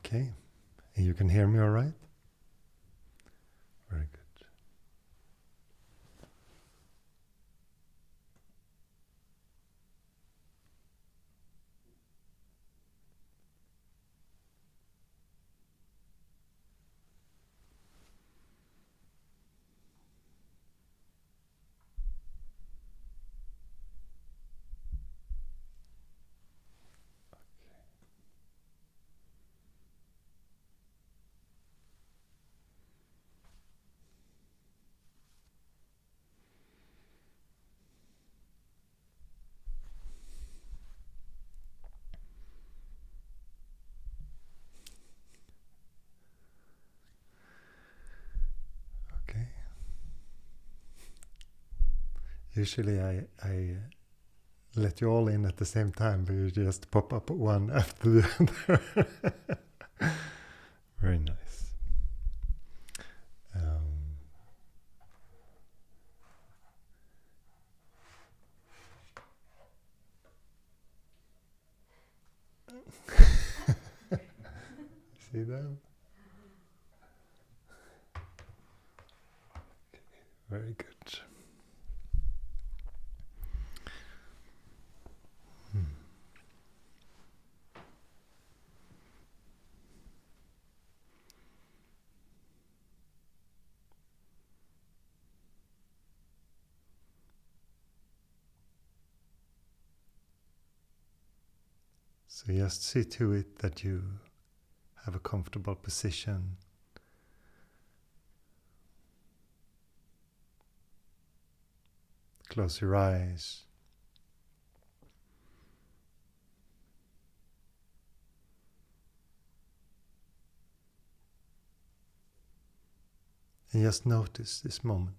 Okay, and you can hear me all right? Very good. Okay. Usually I let you all in at the same time, but you just pop up one after the other. Very nice. See them? Very good. So just see to it that you have a comfortable position. Close your eyes. And just notice this moment.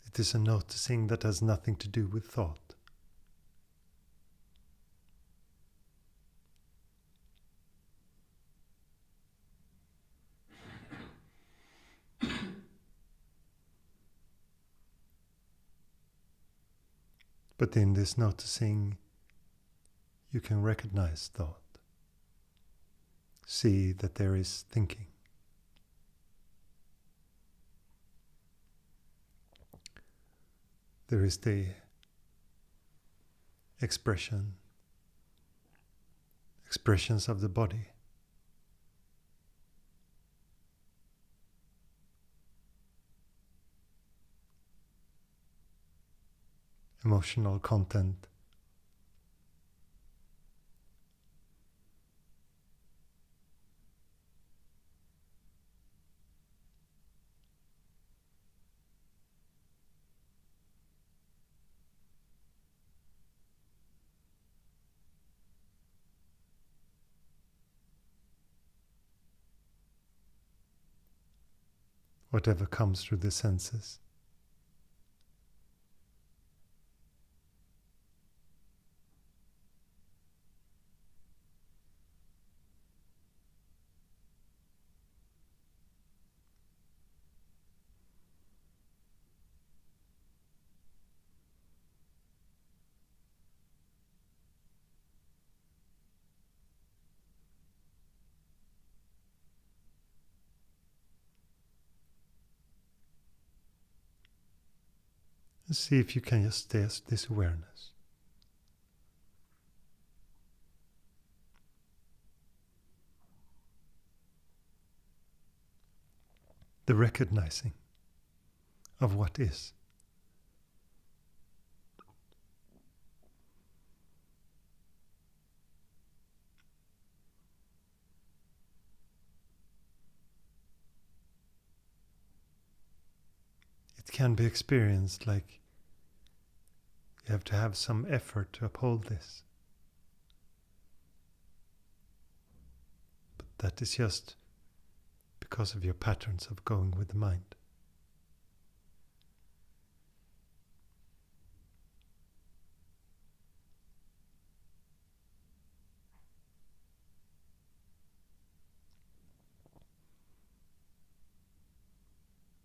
It is a noticing that has nothing to do with thought. But in this noticing, you can recognize thought. See that there is thinking. There is the expressions of the body. Emotional content. Whatever comes through the senses. And see if you can just test this awareness. The recognizing of what is. It can be experienced like you have to have some effort to uphold this. But that is just because of your patterns of going with the mind.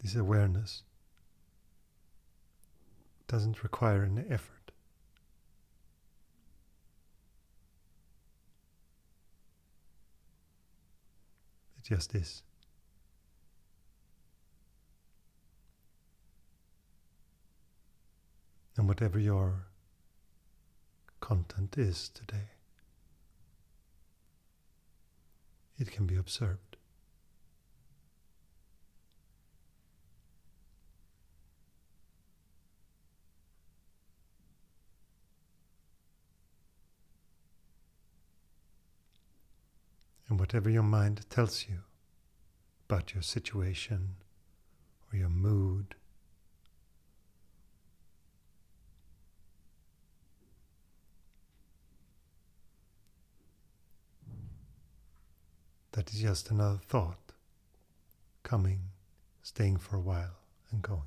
This awareness doesn't require any effort. It just is. And whatever your content is today, it can be observed. And whatever your mind tells you about your situation or your mood, that is just another thought, coming, staying for a while, and going.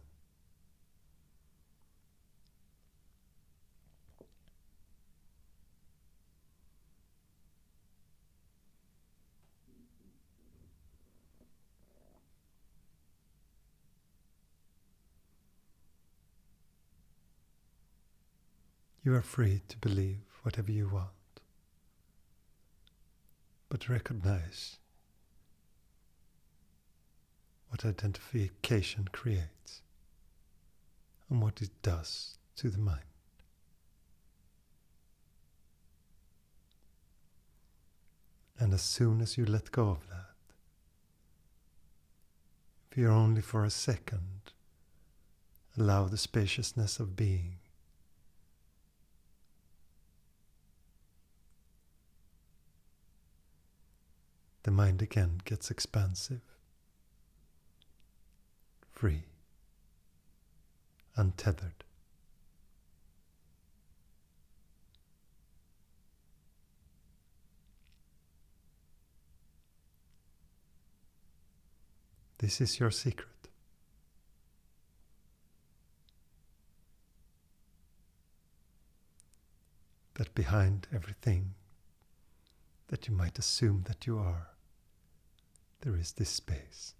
You are free to believe whatever you want, but recognize what identification creates and what it does to the mind. And as soon as you let go of that, if you're only for a second, allow the spaciousness of being, the mind again gets expansive, free, untethered. This is your secret. That behind everything that you might assume that you are, there is this space.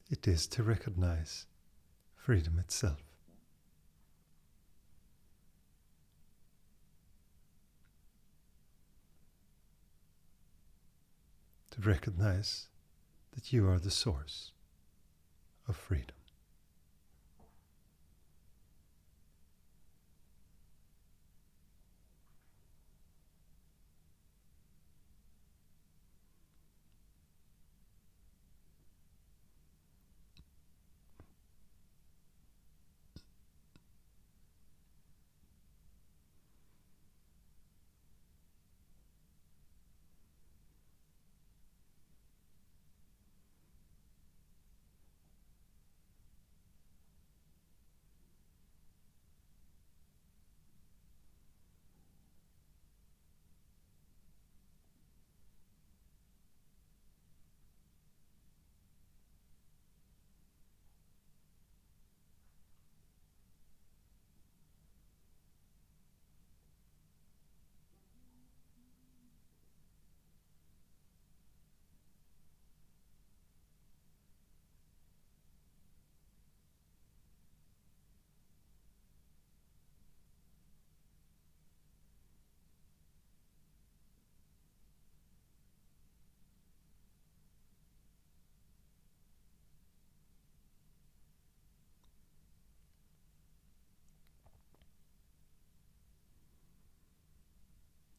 It is to recognize freedom itself. To recognize that you are the source of freedom.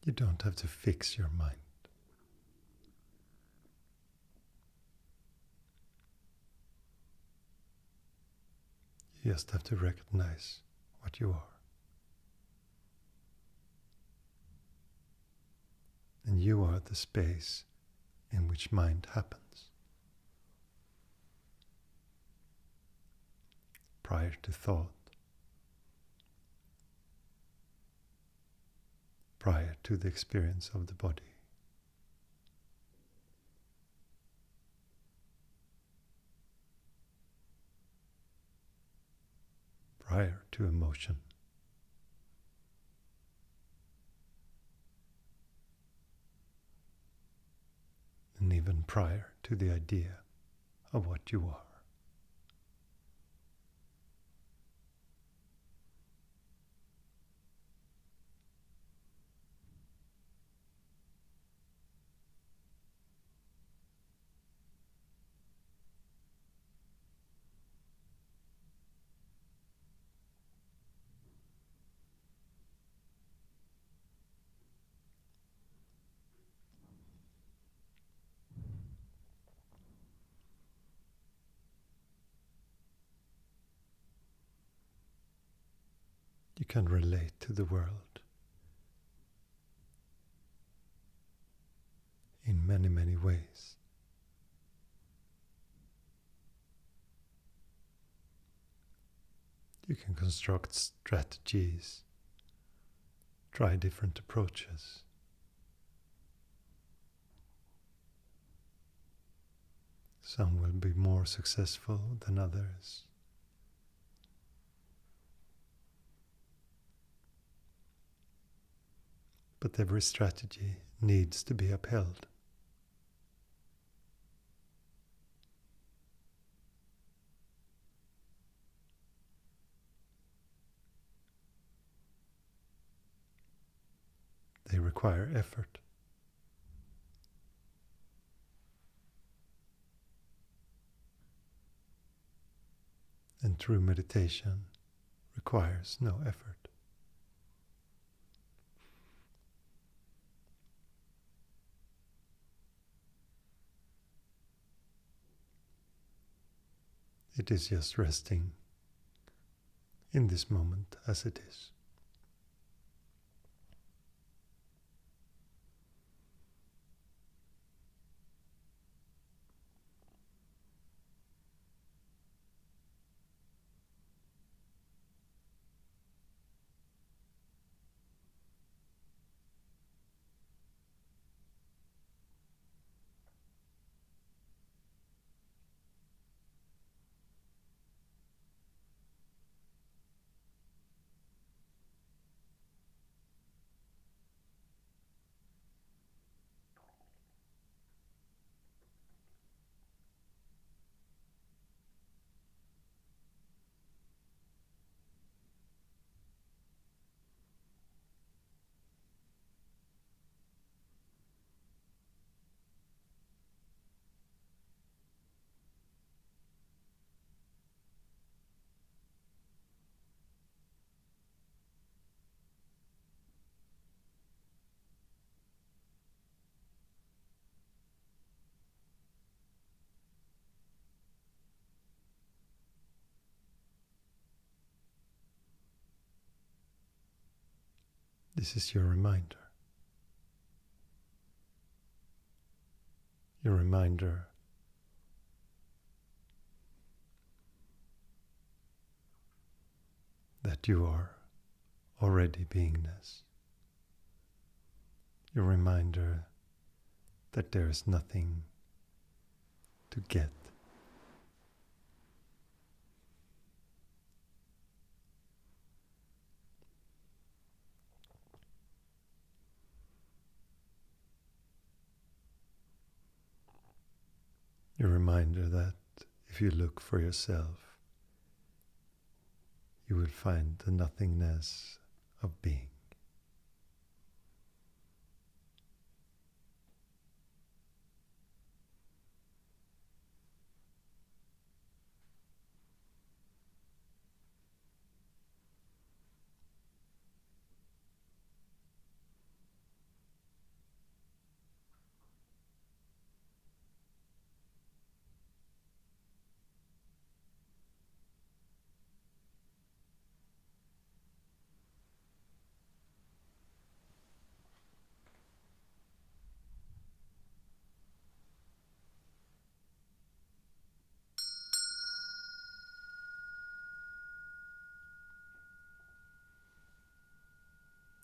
You don't have to fix your mind. You just have to recognize what you are. And you are the space in which mind happens. Prior to thought, prior to the experience of the body. Prior to emotion. And even prior to the idea of what you are. You can relate to the world in many, many ways. You can construct strategies, try different approaches. Some will be more successful than others. But every strategy needs to be upheld. They require effort. And true meditation requires no effort. It is just resting in this moment as it is. This is your reminder. Your reminder that you are already beingness. Your reminder that there is nothing to get. Your reminder that if you look for yourself, you will find the nothingness of being.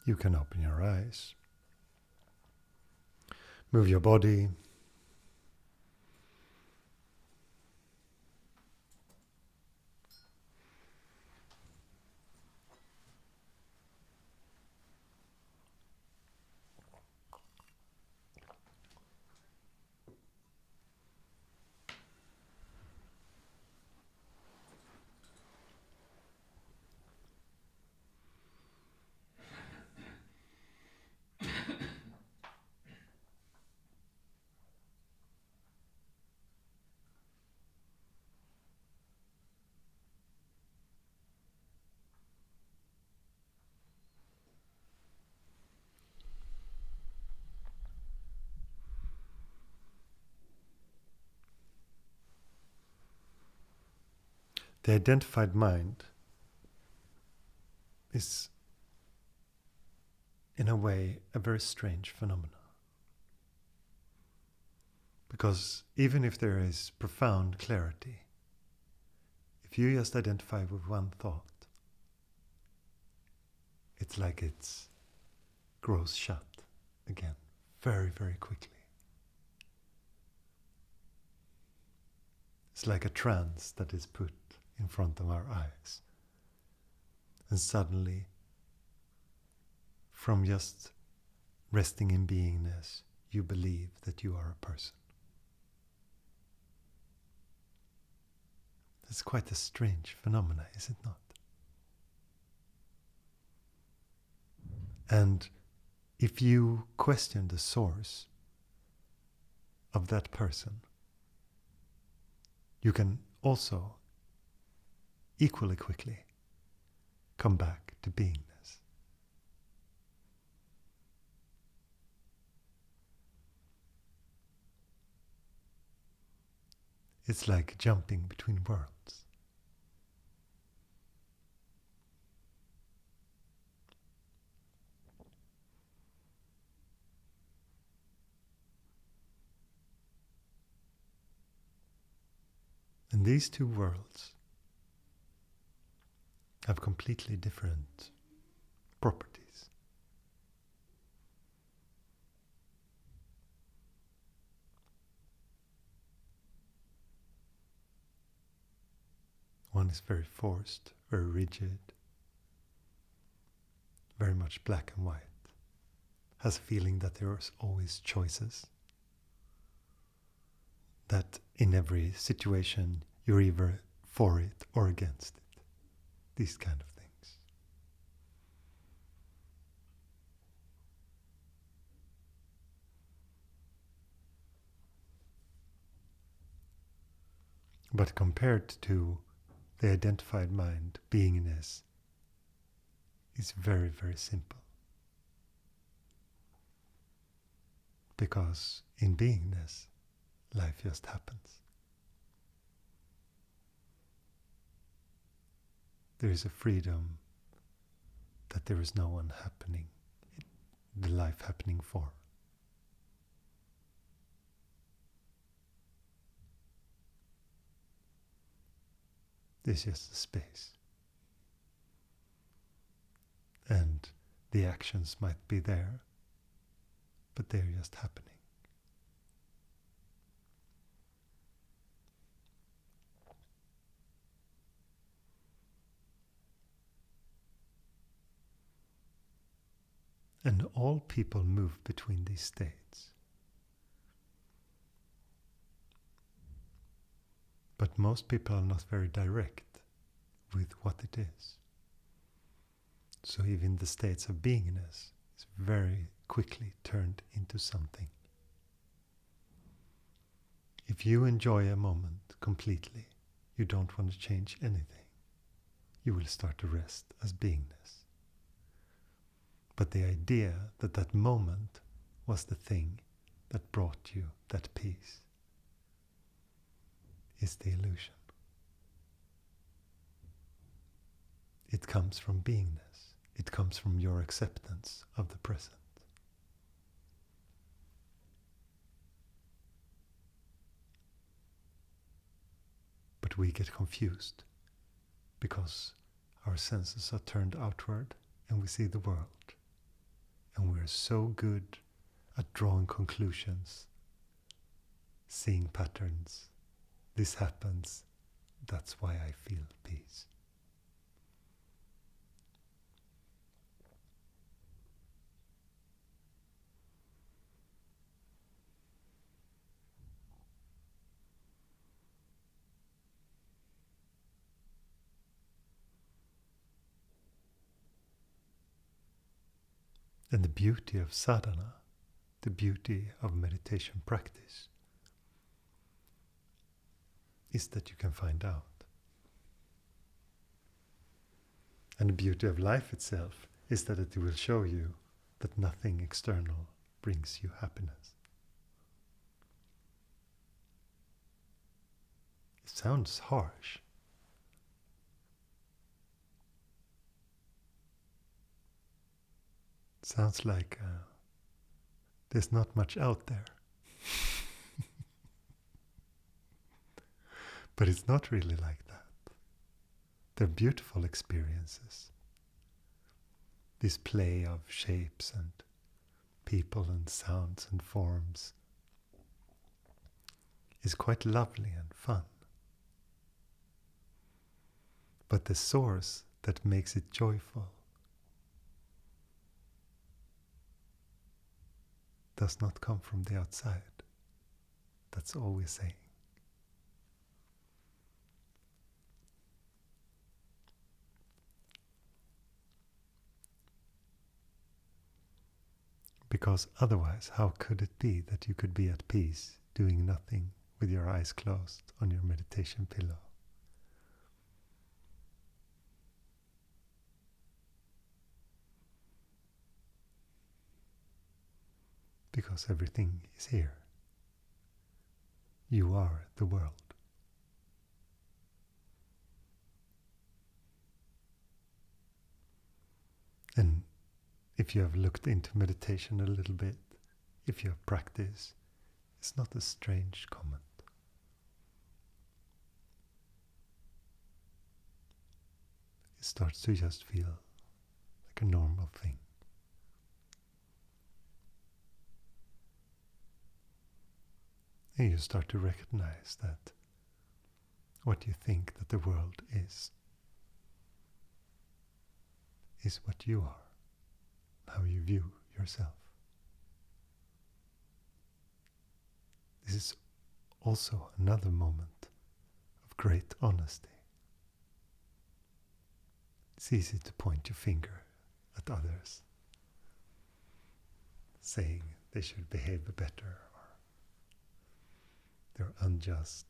You can open your eyes, move your body, the identified mind is, in a way, a very strange phenomenon. Because even if there is profound clarity, if you just identify with one thought, it's like it grows shut again, very, very quickly. It's like a trance that is put in front of our eyes. And suddenly, from just resting in beingness, you believe that you are a person. It's quite a strange phenomena, is it not? And if you question the source of that person, you can also equally quickly come back to beingness. It's like jumping between worlds. And these two worlds have completely different properties. One is very forced, very rigid, very much black and white, has a feeling that there are always choices, that in every situation you're either for it or against it. These kind of things. But compared to the identified mind, beingness is very, very simple. Because in beingness, life just happens. There is a freedom that there is no one happening, the life happening for. There's just a space. And the actions might be there, but they're just happening. And all people move between these states. But most people are not very direct with what it is. So even the states of beingness is very quickly turned into something. If you enjoy a moment completely, you don't want to change anything. You will start to rest as beingness. But the idea that that moment was the thing that brought you that peace is the illusion. It comes from beingness. It comes from your acceptance of the present. But we get confused because our senses are turned outward and we see the world And we're so good at drawing conclusions, seeing patterns. This happens, that's why I feel peace. And the beauty of sadhana, the beauty of meditation practice, is that you can find out. And the beauty of life itself is that it will show you that nothing external brings you happiness. It sounds harsh. It sounds like there's not much out there. But it's not really like that. They're beautiful experiences. This play of shapes and people and sounds and forms is quite lovely and fun. But the source that makes it joyful does not come from the outside. That's all we're saying. Because otherwise, how could it be that you could be at peace doing nothing with your eyes closed on your meditation pillow? Because everything is here. You are the world. And if you have looked into meditation a little bit, if you have practiced, it's not a strange comment. It starts to just feel like a normal thing. And you start to recognize that what you think that the world is what you are, how you view yourself. This is also another moment of great honesty. It's easy to point your finger at others, saying they should behave better, or they're unjust.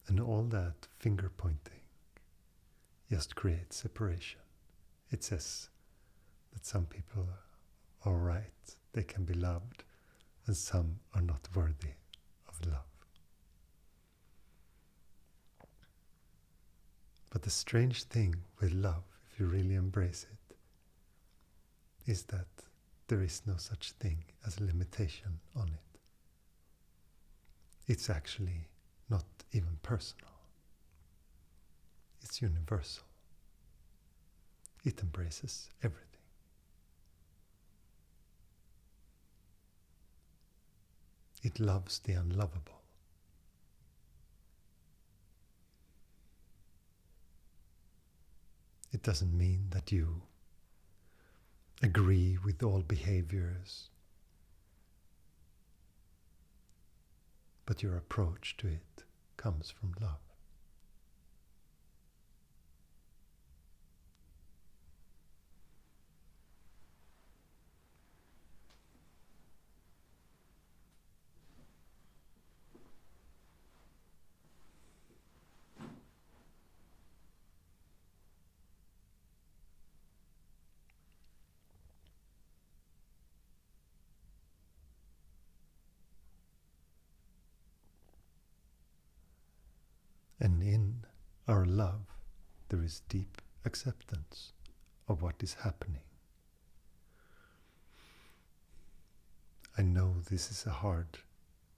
And all that finger pointing just creates separation. It says that some people are right, they can be loved, and some are not worthy of love. But the strange thing with love, if you really embrace it, is that there is no such thing as a limitation on it. It's actually not even personal. It's universal. It embraces everything. It loves the unlovable. It doesn't mean that you agree with all behaviors, but your approach to it comes from love. And in our love, there is deep acceptance of what is happening. I know this is a hard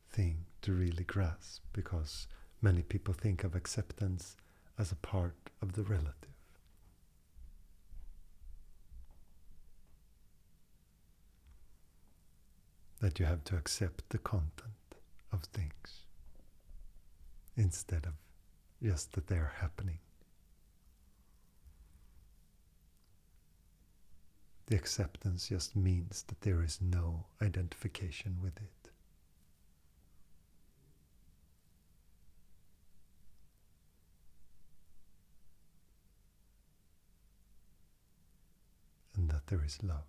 thing to really grasp because many people think of acceptance as a part of the relative. That you have to accept the content of things instead of just that they are happening. The acceptance just means that there is no identification with it. And that there is love.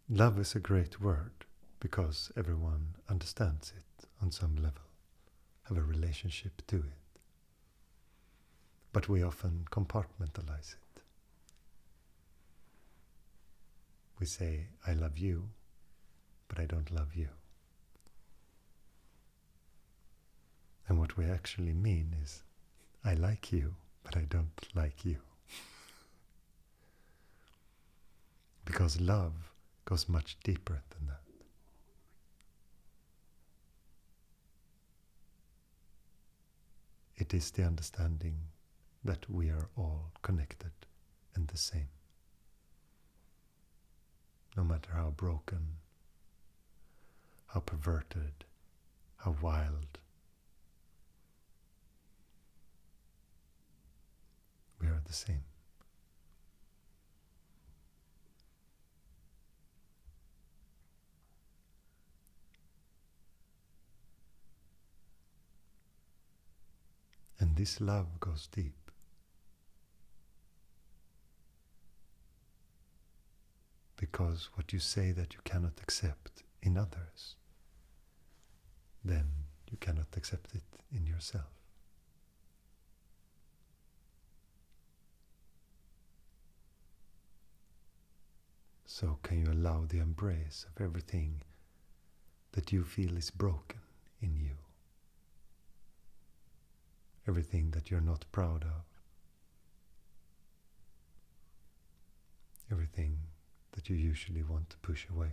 Love is a great word because everyone understands it on some level, have a relationship to it. But we often compartmentalize it. We say, I love you, but I don't love you. And what we actually mean is, I like you, but I don't like you. Because love goes much deeper than that. It is the understanding that we are all connected and the same. No matter how broken, how perverted, how wild, we are the same. And this love goes deep. Because what you say that you cannot accept in others, then you cannot accept it in yourself. So can you allow the embrace of everything that you feel is broken in you? Everything that you're not proud of. Everything that you usually want to push away.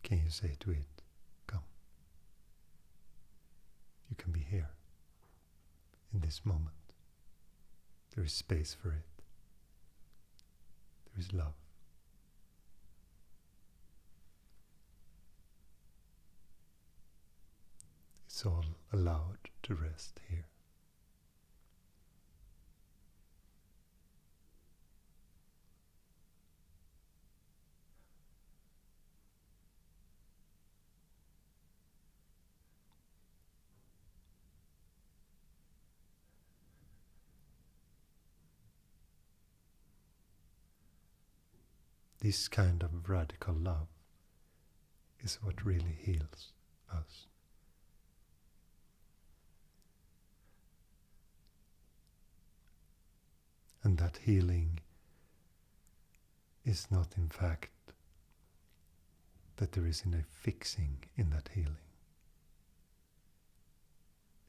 Can you say to it, come? You can be here, in this moment. There is space for it. There is love. It's all allowed to rest here. This kind of radical love is what really heals us. And that healing is not in fact that there is a fixing in that healing.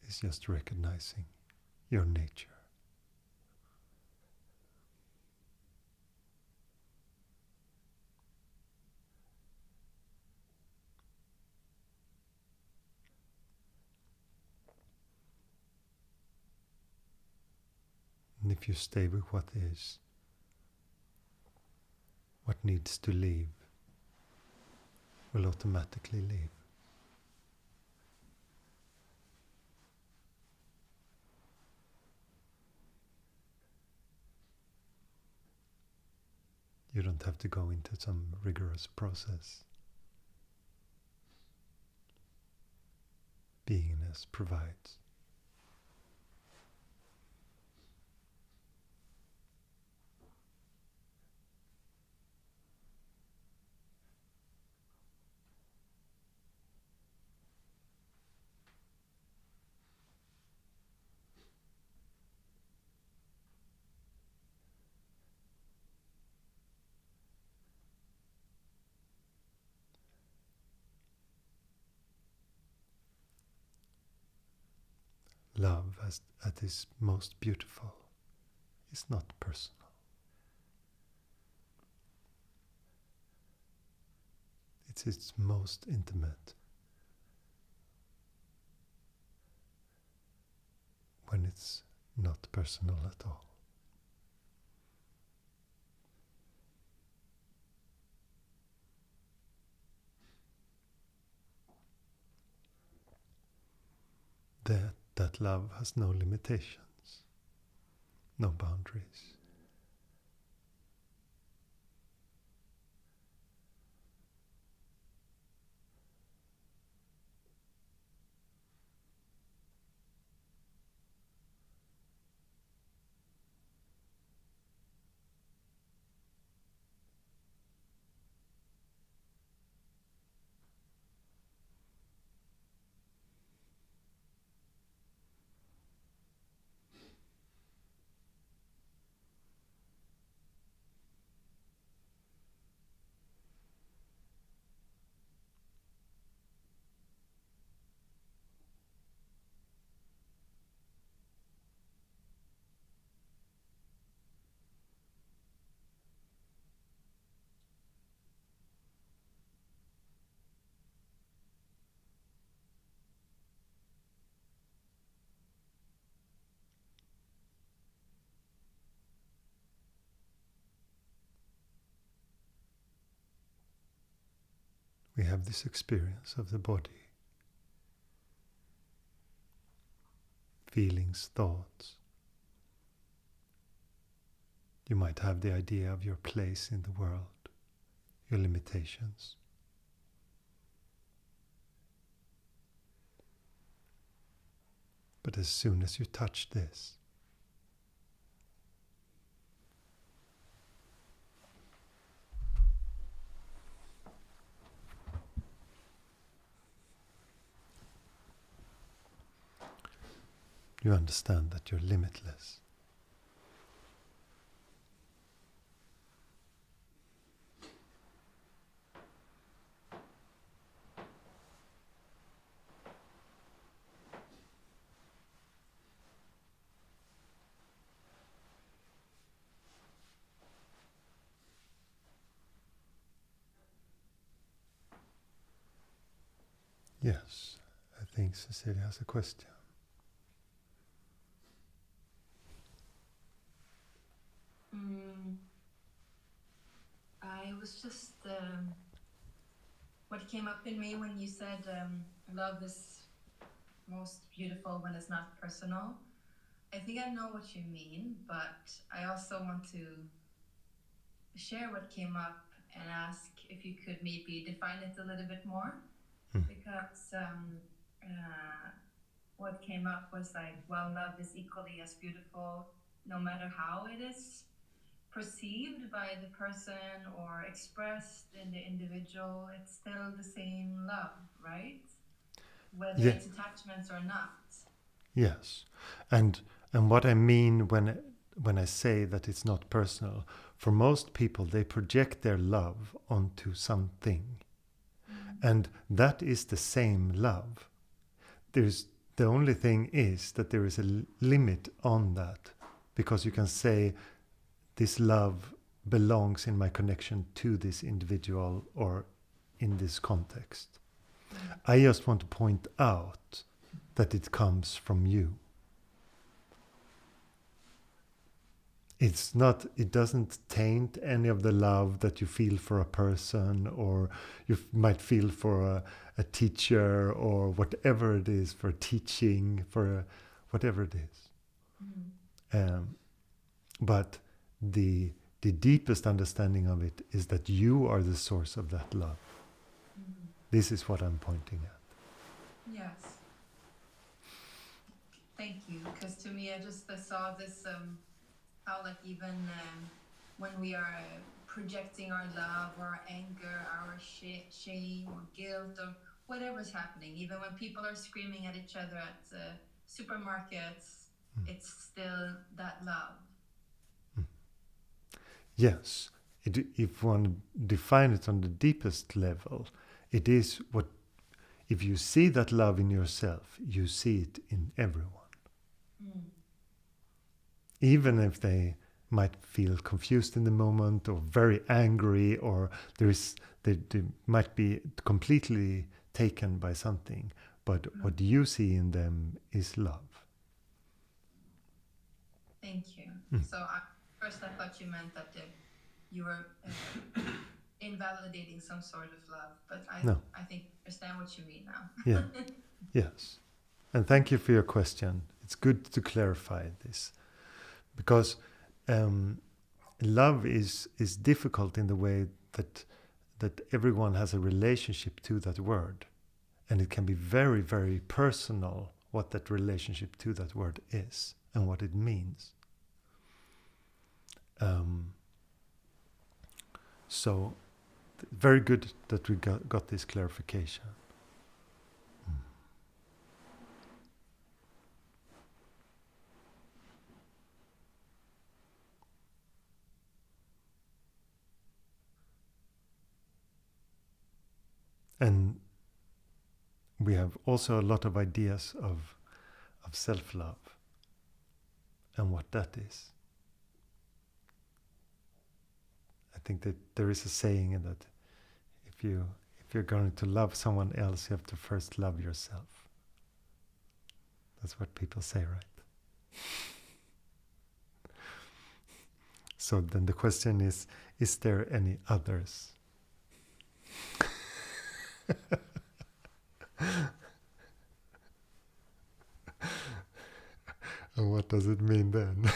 It's just recognizing your nature. And if you stay with what is, what needs to leave will automatically leave. You don't have to go into some rigorous process. Beingness provides. love as at its most beautiful is not personal. It's its most intimate when it's not personal at all. That love has no limitations, no boundaries. We have this experience of the body, feelings, thoughts. You might have the idea of your place in the world, your limitations. But as soon as you touch this, you understand that you're limitless. Yes, I think Cecilia has a question. I was just what came up in me when you said love is most beautiful when it's not personal. I think I know what you mean, but I also want to share what came up and ask if you could maybe define it a little bit more. Because what came up was like, well, love is equally as beautiful no matter how it is perceived by the person or expressed in the individual. It's still the same love, right? Whether Yeah. it's attachments or not. Yes, and what I mean when I say that it's not personal, for most people they project their love onto something, and that is the same love. The only thing is that there is a limit on that, because you can say this love belongs in my connection to this individual or in this context. I just want to point out that it comes from you. It doesn't taint any of the love that you feel for a person, or you might feel for a teacher, or whatever it is, for teaching, whatever it is. But the deepest understanding of it is that you are the source of that love. This is what I'm pointing at. Yes. Thank you. Because to me, I just saw this how, like, even when we are projecting our love or our anger, our shame or guilt or whatever's happening, even when people are screaming at each other at supermarkets, it's still that love. Yes, if one define it on the deepest level, it is what, if you see that love in yourself, you see it in everyone. Mm. Even if they might feel confused in the moment or very angry, or they might be completely taken by something, but what you see in them is love. Thank you. Mm. So first I thought you meant that you were invalidating some sort of love, but No. I think I understand what you mean now. Yeah. Yes. And thank you for your question. It's good to clarify this, because love is difficult in the way that everyone has a relationship to that word, and it can be very, very personal what that relationship to that word is and what it means. So very good that we got this clarification. And we have also a lot of ideas of self-love and what that is. I think that there is a saying in that if you're going to love someone else, you have to first love yourself. That's what people say, right? So then the question is there any others? And what does it mean then?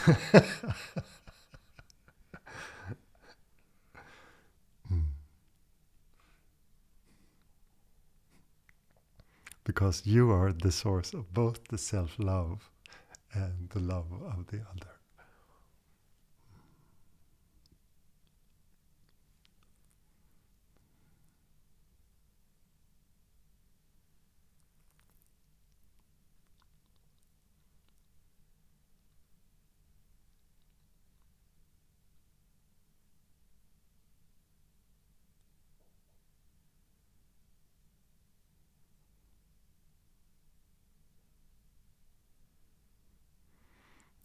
Because you are the source of both the self-love and the love of the other.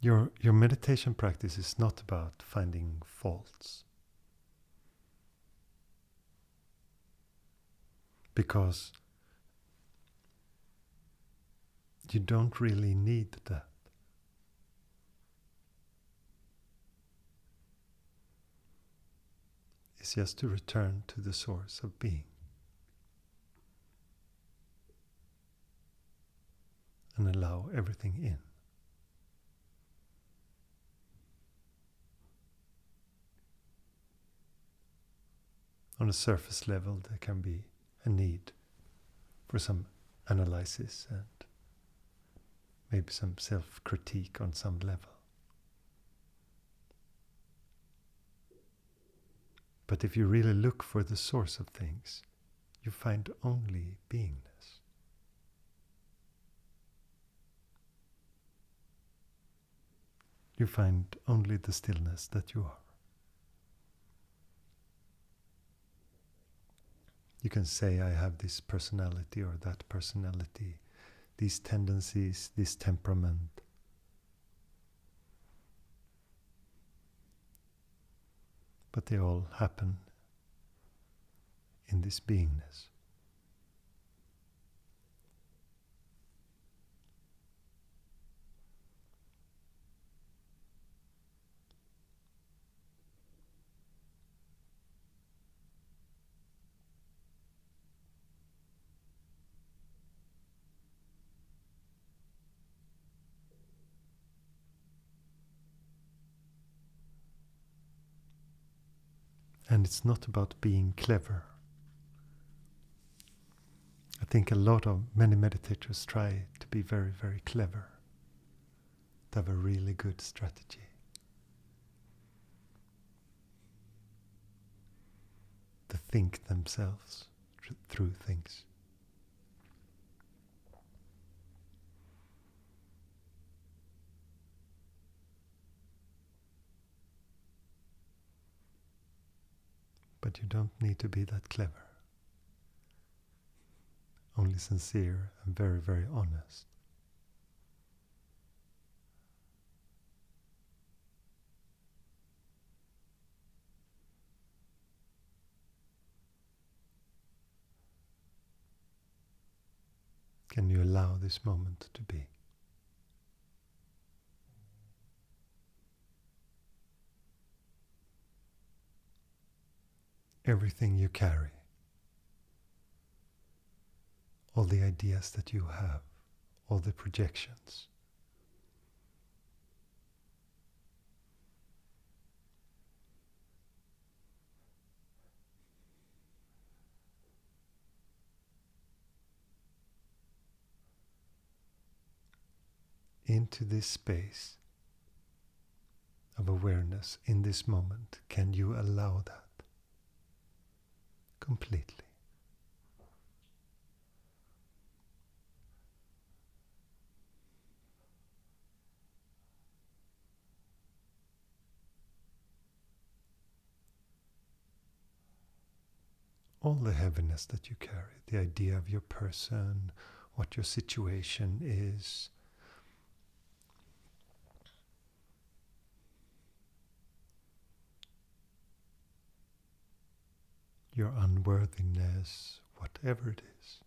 Your meditation practice is not about finding faults, because you don't really need that. It's just to return to the source of being and allow everything in. On a surface level, there can be a need for some analysis and maybe some self-critique on some level. But if you really look for the source of things, you find only beingness. You find only the stillness that you are. You can say, I have this personality or that personality, these tendencies, this temperament. But they all happen in this beingness. And it's not about being clever. I think many meditators try to be very, very clever, to have a really good strategy. To think themselves through things. But you don't need to be that clever. Only sincere and very, very honest. can you allow this moment to be? Everything you carry, all the ideas that you have, all the projections, into this space of awareness in this moment, can you allow that completely? All the heaviness that you carry, the idea of your person, what your situation is, your unworthiness, whatever it is.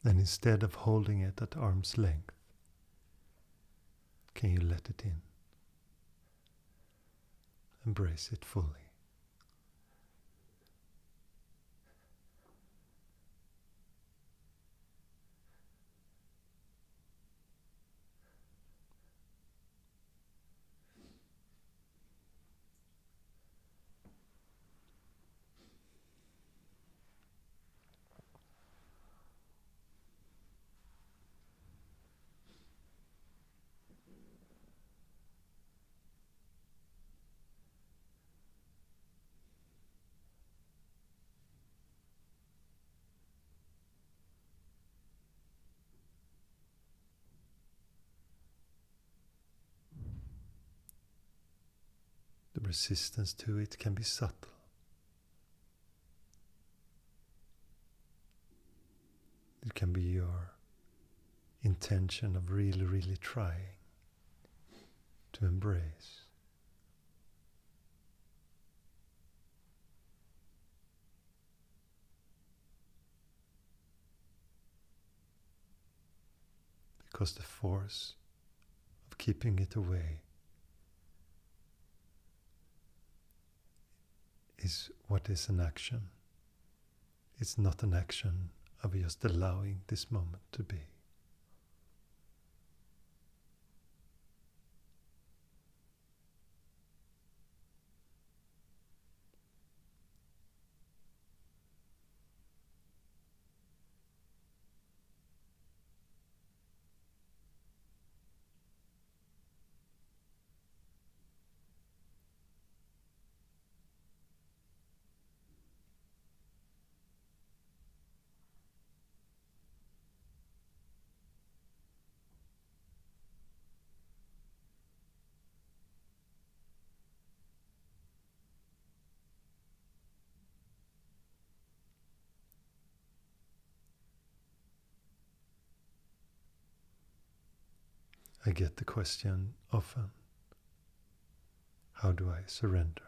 And instead of holding it at arm's length, can you let it in? Embrace it fully. The resistance to it can be subtle. It can be your intention of really, really trying to embrace. Because the force of keeping it away is what is an action. It's not an action of just allowing this moment to be. I get the question often, how do I surrender?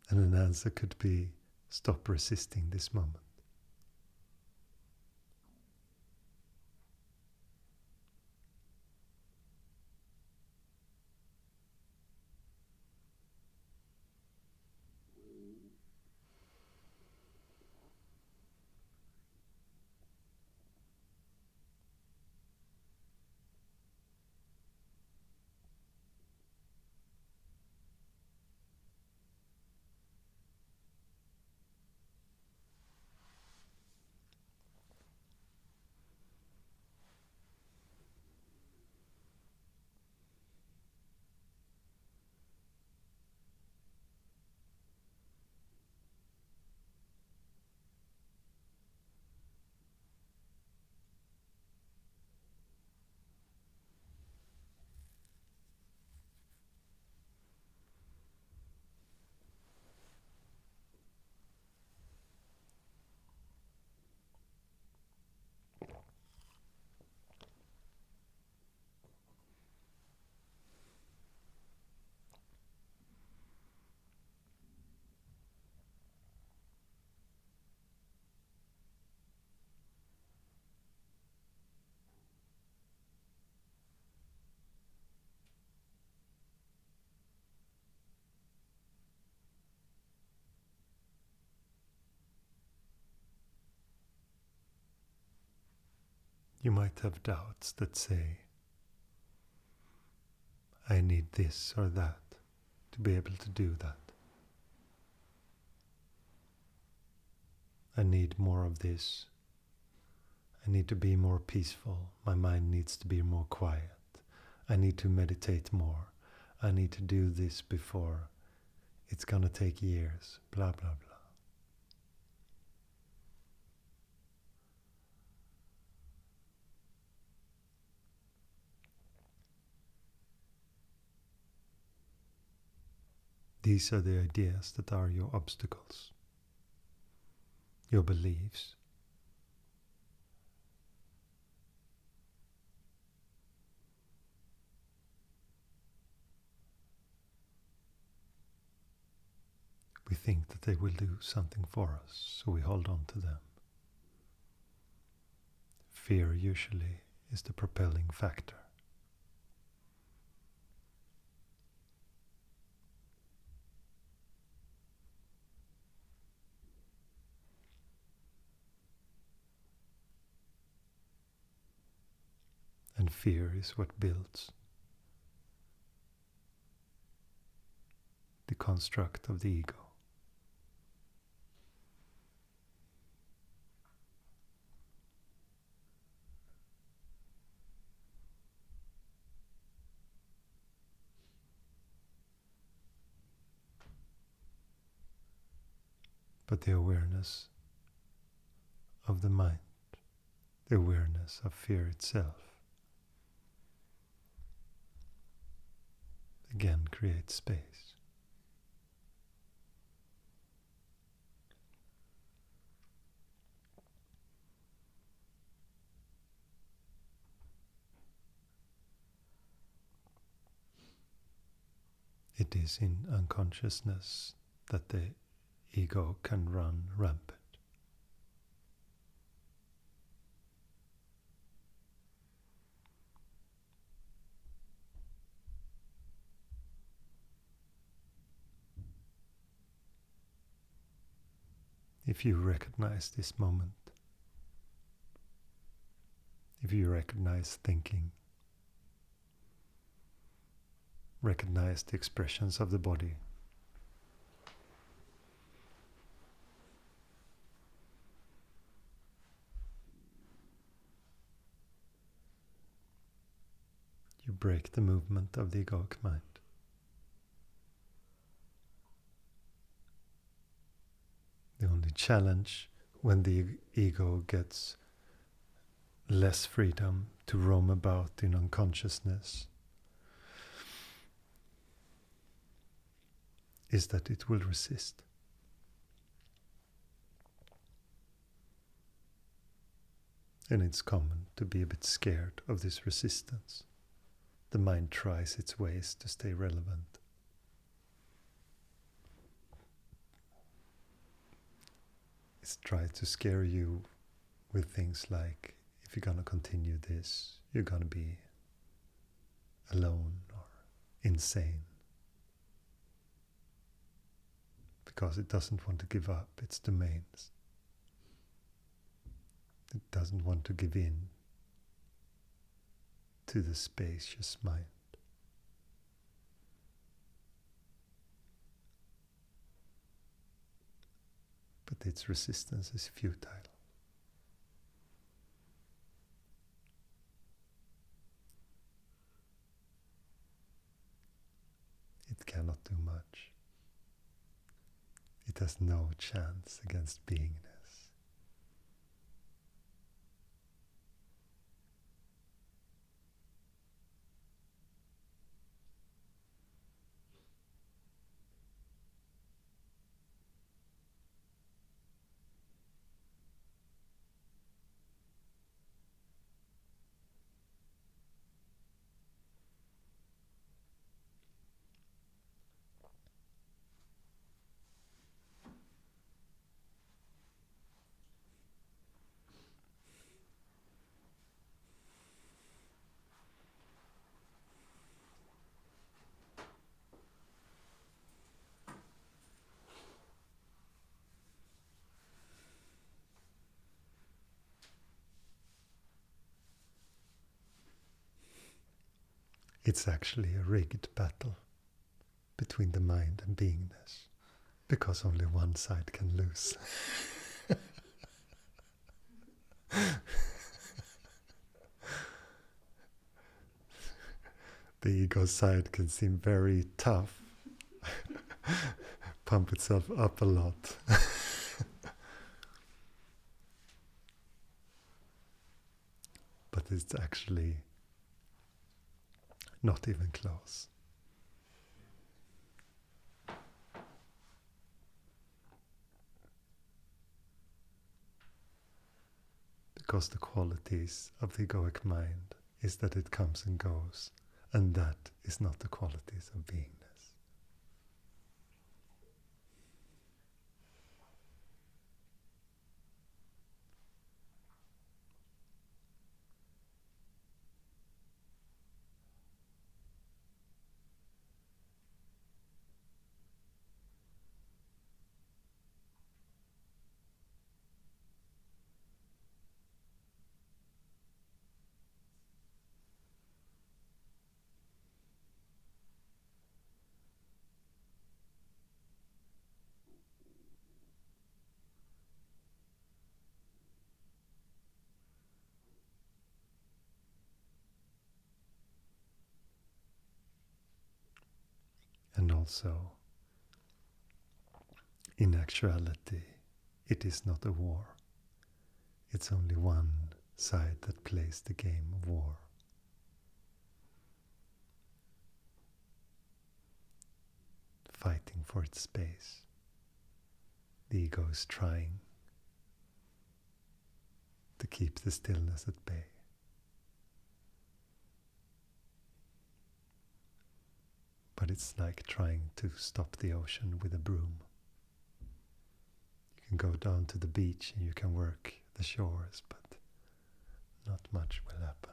And an answer could be, stop resisting this moment. You might have doubts that say, I need this or that to be able to do that. I need more of this. I need to be more peaceful. My mind needs to be more quiet. I need to meditate more. I need to do this before. It's going to take years. Blah, blah, blah. These are the ideas that are your obstacles, your beliefs. We think that they will do something for us, so we hold on to them. Fear usually is the propelling factor. And fear is what builds the construct of the ego. But the awareness of the mind, the awareness of fear itself, again creates space. It is in unconsciousness that the ego can run rampant. If you recognize this moment, if you recognize thinking, recognize the expressions of the body, you break the movement of the egoic mind. The only challenge when the ego gets less freedom to roam about in unconsciousness is that it will resist. And it's common to be a bit scared of this resistance. The mind tries its ways to stay relevant. It's tried to scare you with things like, if you're going to continue this, you're going to be alone or insane. Because it doesn't want to give up its domains. It doesn't want to give in to the spacious mind. But its resistance is futile. It cannot do much. It has no chance against beingness. it's actually a rigged battle between the mind and beingness, because only one side can lose. The ego side can seem very tough, pump itself up a lot. But it's actually not even close. Because the qualities of the egoic mind is that it comes and goes, and that is not the qualities of beingness. And also, in actuality, it is not a war. It's only one side that plays the game of war. Fighting for its space. The ego is trying to keep the stillness at bay. But it's like trying to stop the ocean with a broom. You can go down to the beach and you can work the shores, but not much will happen.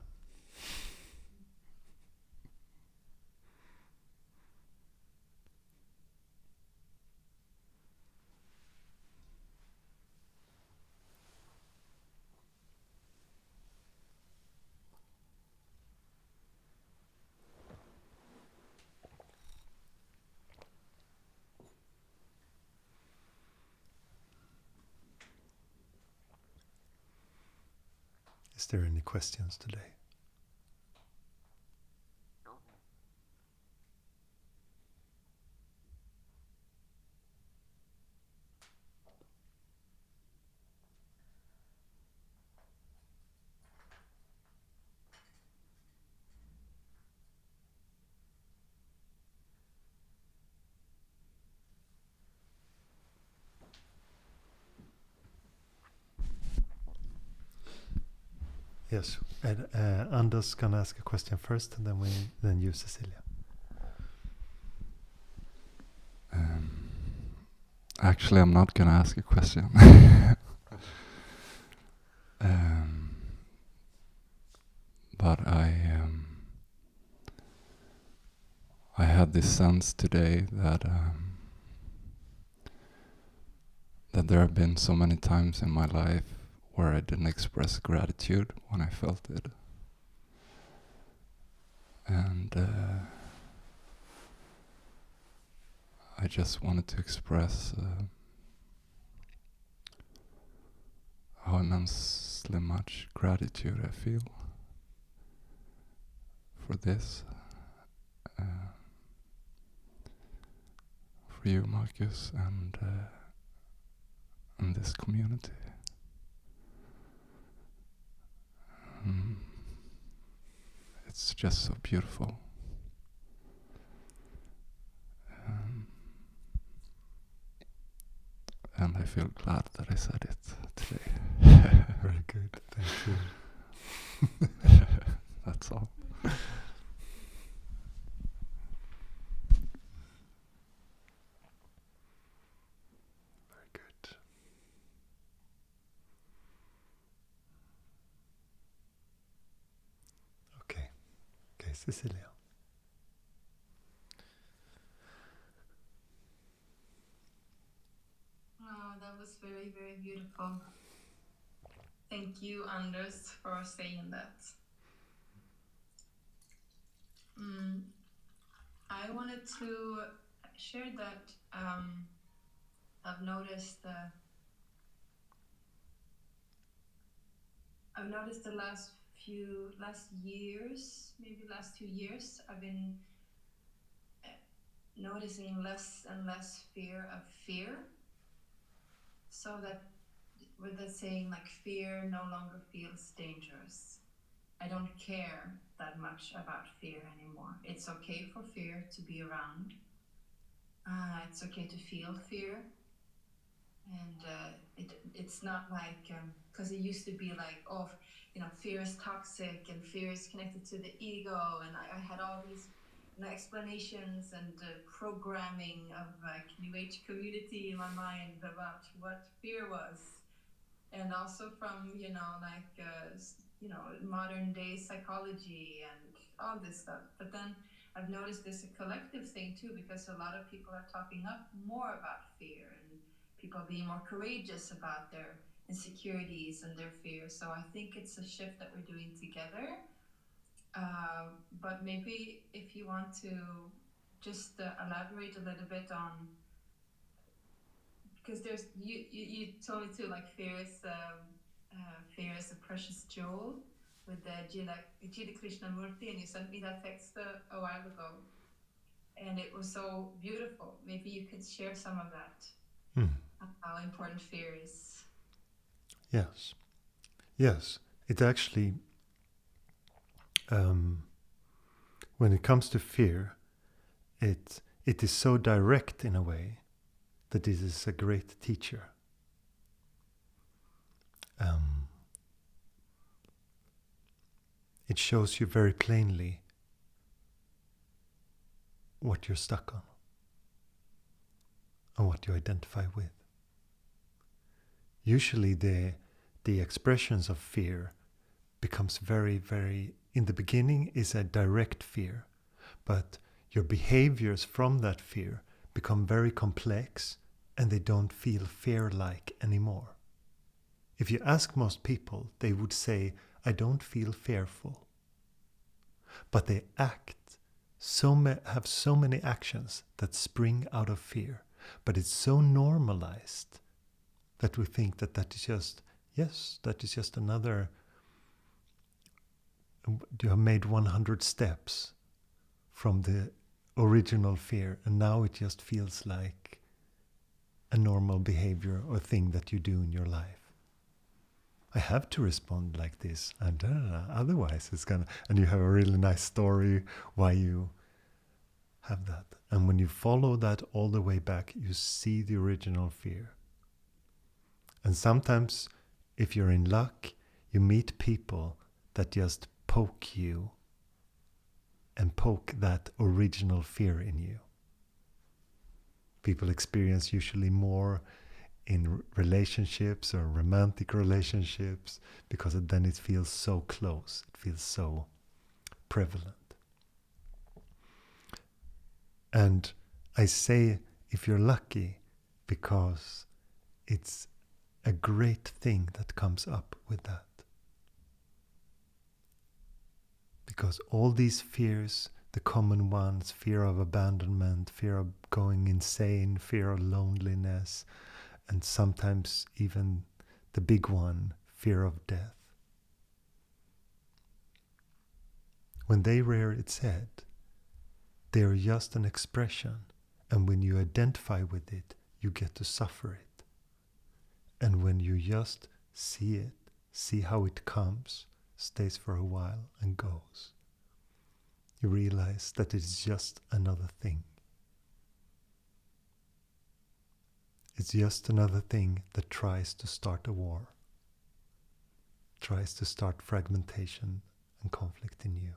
Is there any questions today? Yes, Anders gonna ask a question first, and then you, Cecilia. Actually, I'm not gonna ask a question. But I had this sense today that that there have been so many times in my life where I didn't express gratitude when I felt it. And I just wanted to express how immensely much gratitude I feel for this, for you, Marcus, and this community. It's just so beautiful. And I feel glad that I said it today. Very good, thank you. That's all. Very good. Okay, Cecilia. Oh, that was very, very beautiful. Thank you, Anders, for saying that. I wanted to share that I've noticed the last years, maybe last 2 years, I've been noticing less and less fear of fear. So that with the saying like fear no longer feels dangerous. I don't care that much about fear anymore. It's okay for fear to be around. It's okay to feel fear. And it's not like, because it used to be like, oh, fear is toxic and fear is connected to the ego. And I had all these explanations and programming of like New Age community in my mind about what fear was. And also from, modern day psychology and all this stuff. But then I've noticed this a collective thing too, because a lot of people are talking up more about fear and people being more courageous about their insecurities and their fears. So I think it's a shift that we're doing together. But maybe if you want to just elaborate a little bit on, because there's you told me too, like fear is a precious jewel with the Jida Krishnamurti, and you sent me that text a while ago, and it was so beautiful. Maybe you could share some of that. How important fear is. Yes. It actually, when it comes to fear, it is so direct in a way that it is a great teacher. It shows you very plainly what you're stuck on and what you identify with. Usually the expressions of fear becomes very, very, in the beginning is a direct fear, but your behaviors from that fear become very complex and they don't feel fear-like anymore. If you ask most people, they would say, I don't feel fearful. But they have so many actions that spring out of fear. But it's so normalized that we think that is just another. You have made 100 steps from the original fear, and now it just feels like a normal behavior or thing that you do in your life. I have to respond like this, and otherwise it's gonna. And you have a really nice story why you have that. And when you follow that all the way back, you see the original fear. And sometimes, if you're in luck, you meet people that just poke you and poke that original fear in you. People experience usually more in relationships or romantic relationships, because then it feels so close, it feels so prevalent. And I say if you're lucky, because it's a great thing that comes up with that. Because all these fears, the common ones, fear of abandonment, fear of going insane, fear of loneliness, and sometimes even the big one, fear of death. When they rear its head, they are just an expression, and when you identify with it, you get to suffer it. And when you just see it, see how it comes, stays for a while and goes, you realize that it is just another thing. It's just another thing that tries to start a war, tries to start fragmentation and conflict in you.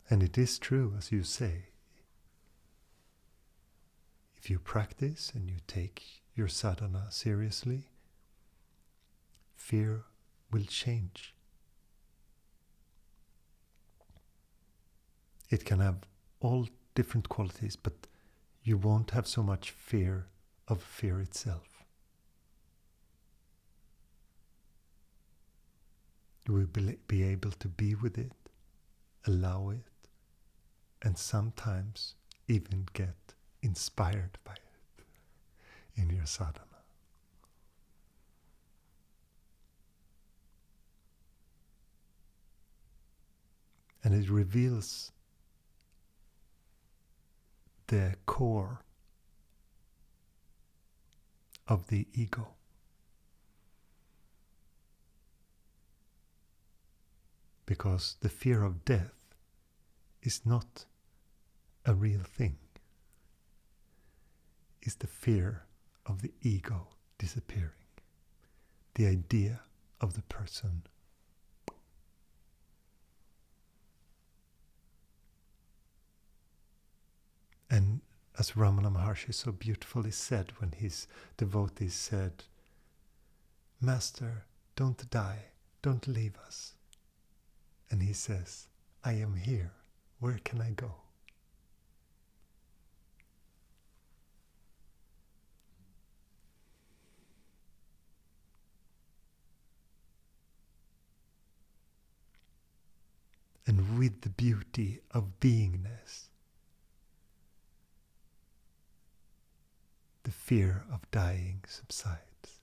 And it is true, as you say, if you practice and you take your sadhana seriously, fear will change. It can have all different qualities, but you won't have so much fear of fear itself. You will be able to be with it, allow it, and sometimes even get inspired by it in your sadhana. And it reveals the core of the ego. Because the fear of death is not a real thing. It's the fear of the ego disappearing. The idea of the person. And as Ramana Maharshi so beautifully said when his devotees said, "Master, don't die, don't leave us." And he says, "I am here, where can I go?" And with the beauty of beingness, the fear of dying subsides.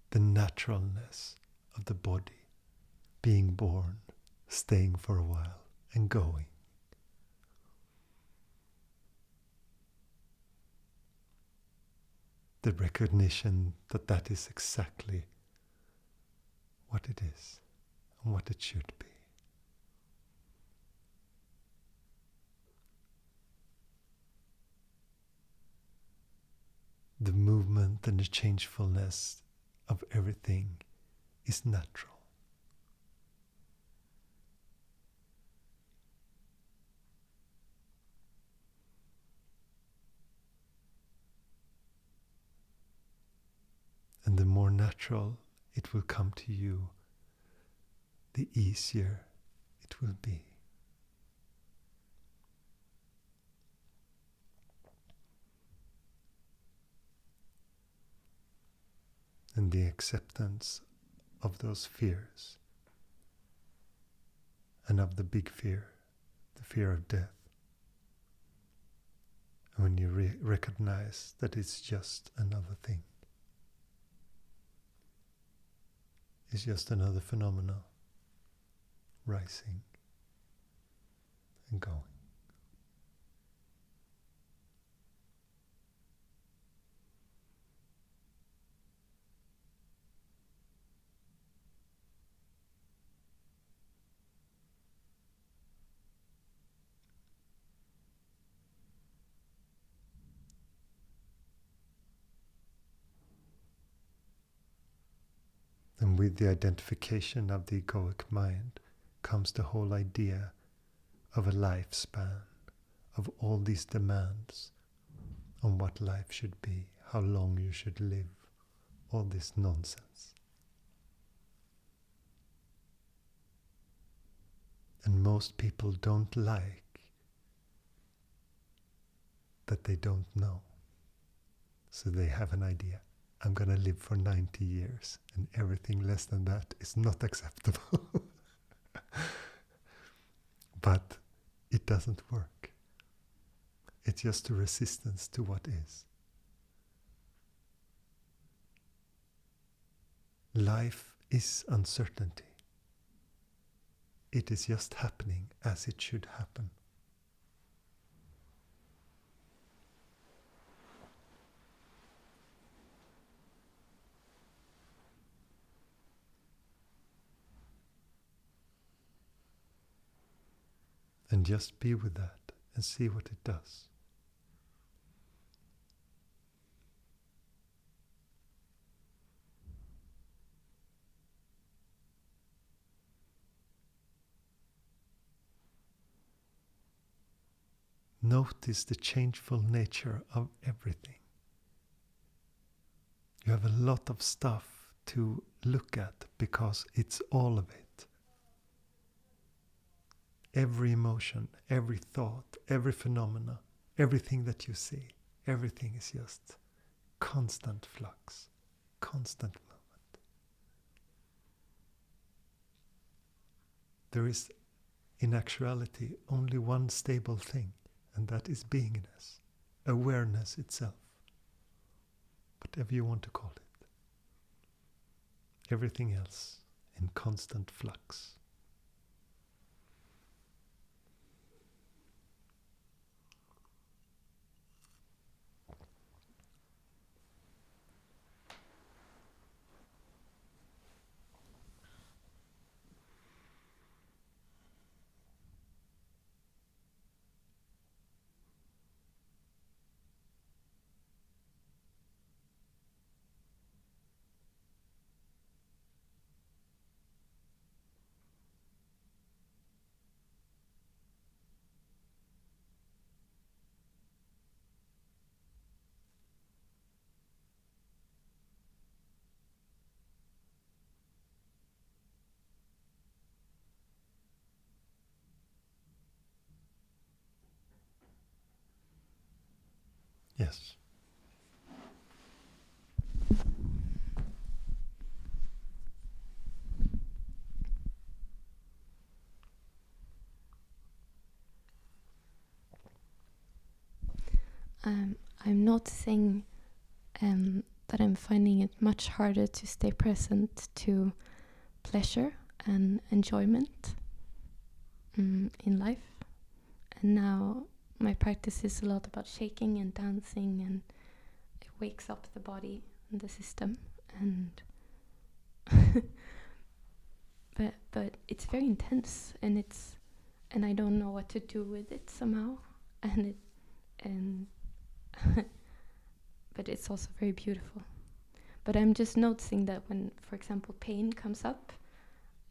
The naturalness of the body, being born, staying for a while, and going. The recognition that that is exactly what it is and what it should be. The movement and the changefulness of everything is natural. And the more natural it will come to you, the easier it will be. And the acceptance of those fears and of the big fear, the fear of death. And when you recognize that it's just another thing. It's just another phenomena rising and going. And with the identification of the egoic mind comes the whole idea of a lifespan, of all these demands on what life should be, how long you should live, all this nonsense. And most people don't like that they don't know. So they have an idea. I'm going to live for 90 years and everything less than that is not acceptable. But it doesn't work. It's just a resistance to what is. Life is uncertainty. It is just happening as it should happen. And just be with that and see what it does. Notice the changeful nature of everything. You have a lot of stuff to look at because it's all of it. Every emotion, every thought, every phenomena, everything that you see. Everything is just constant flux, constant movement. There is, in actuality, only one stable thing, and that is beingness, awareness itself, whatever you want to call it. Everything else in constant flux. Yes. I'm noticing that I'm finding it much harder to stay present to pleasure and enjoyment in life. And now my practice is a lot about shaking and dancing, and it wakes up the body and the system. And but it's very intense, and I don't know what to do with it somehow. And but it's also very beautiful. But I'm just noticing that when, for example, pain comes up,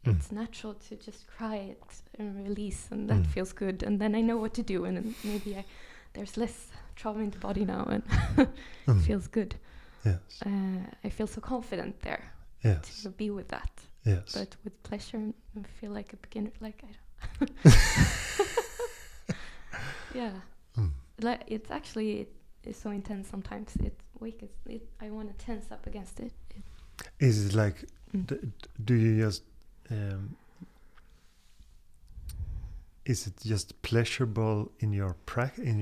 it's natural to just cry it and release, and that feels good. And then I know what to do, and then maybe there's less trauma in the body now, and it feels good. Yes. I feel so confident there to be with that. Yes. But with pleasure, I feel like a beginner. Like I don't. Yeah. Like it's actually it's so intense sometimes. I want to tense up against it. Is it like? Do you just? Is it just pleasurable in your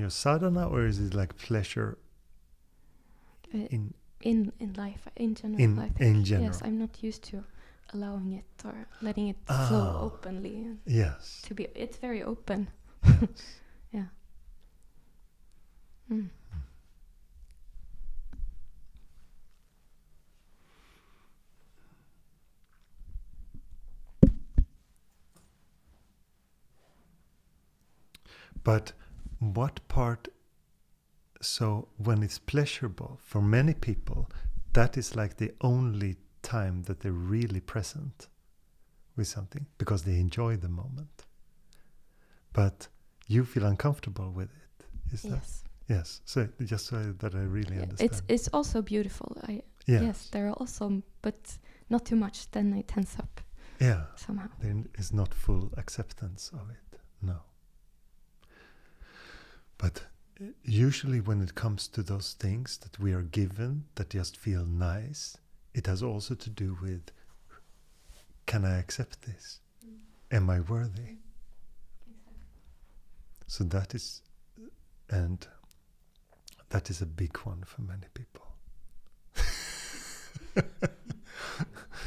sadhana, or is it like pleasure in life, in general life? In general. Yes, I'm not used to allowing it or letting it flow openly. Yes. It's very open. Yes. Yeah. But what part, so when it's pleasurable, for many people, that is like the only time that they're really present with something, because they enjoy the moment. But you feel uncomfortable with it, is that? Yes. So just so that I really understand. It's also beautiful. Yes, there are also, but not too much. Then I tense up. Yeah. Somehow. There is not full acceptance of it. No. But usually when it comes to those things that we are given that just feel nice, it has also to do with, can I accept this? Am I worthy? So that is, and that is a big one for many people.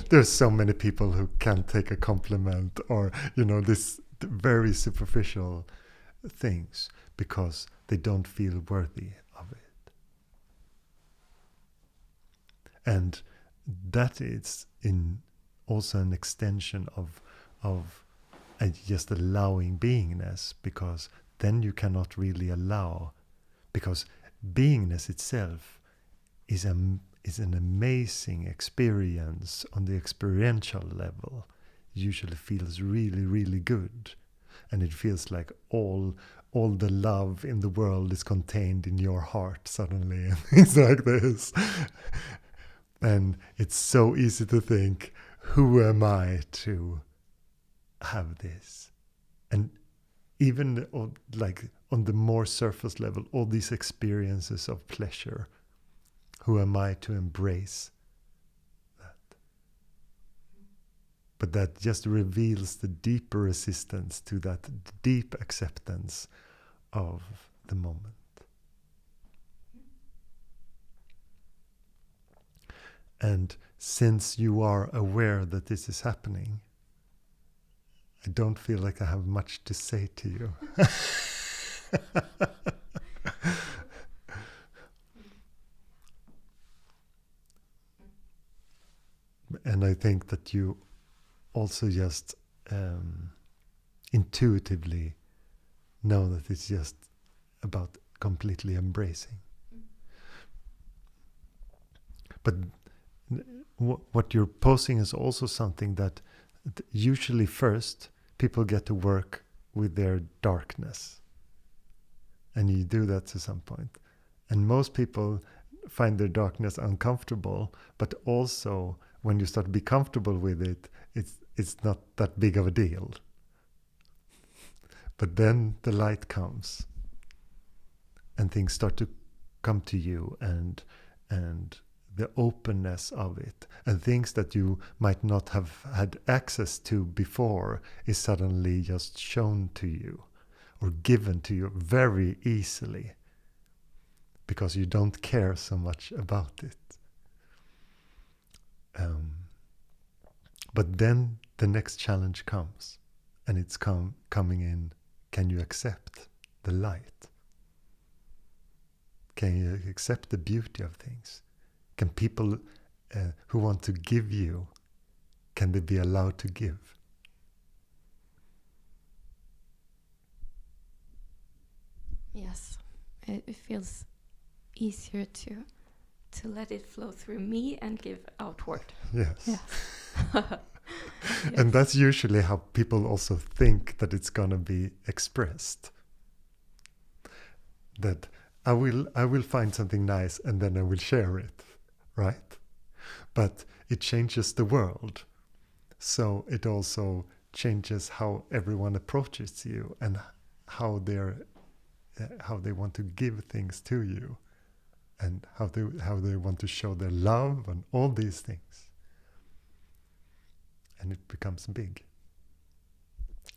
There's so many people who can't take a compliment, or, this very superficial things, because they don't feel worthy of it. And that is also an extension of just allowing beingness, because then you cannot really allow, because beingness itself is an amazing experience on the experiential level. Usually feels really, really good. And it feels like all the love in the world is contained in your heart suddenly, and things like this. And it's so easy to think, who am I to have this? And even like on the more surface level, all these experiences of pleasure. Who am I to embrace that? But that just reveals the deeper resistance to that deep acceptance of the moment. And since you are aware that this is happening, I don't feel like I have much to say to you. And I think that you also just intuitively know that it's just about completely embracing. But what you're posing is also something that usually first people get to work with their darkness. And you do that to some point. And most people find their darkness uncomfortable, but also when you start to be comfortable with it, it's not that big of a deal. But then the light comes and things start to come to you, and the openness of it, and things that you might not have had access to before is suddenly just shown to you or given to you very easily because you don't care so much about it. But then the next challenge comes, and it's coming in. Can you accept the light? Can you accept the beauty of things? Can people who want to give you, can they be allowed to give? Yes, it feels easier to let it flow through me and give outward. Yes. Yes. And that's usually how people also think that it's gonna be expressed. That I will find something nice and then I will share it, right? But it changes the world. So it also changes how everyone approaches you and how they want to give things to you, and how they want to show their love and all these things. And it becomes big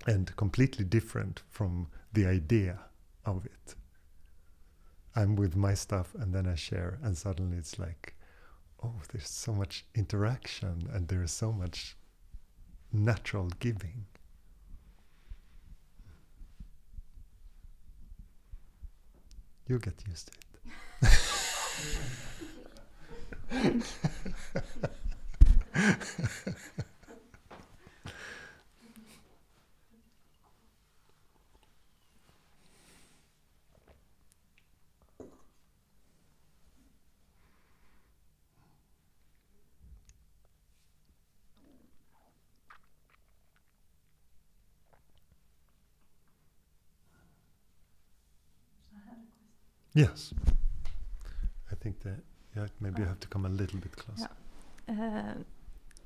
and completely different from the idea of it. I'm with my stuff and then I share, and suddenly it's like, oh, there's so much interaction and there is so much natural giving. You'll get used to it. Yes. I think that maybe you have to come a little bit closer. Yeah.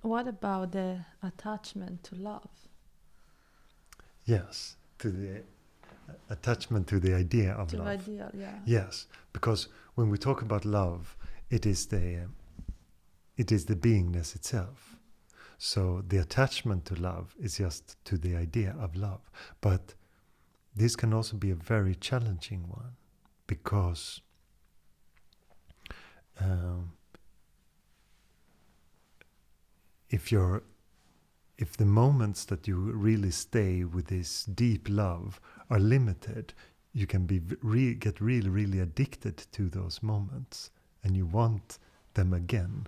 What about the attachment to love? Yes, to the attachment to the idea of love. Ideal, yeah. Yes, because when we talk about love, it is the beingness itself. So the attachment to love is just to the idea of love. But this can also be a very challenging one, because if the moments that you really stay with this deep love are limited, you can get really, really addicted to those moments, and you want them again.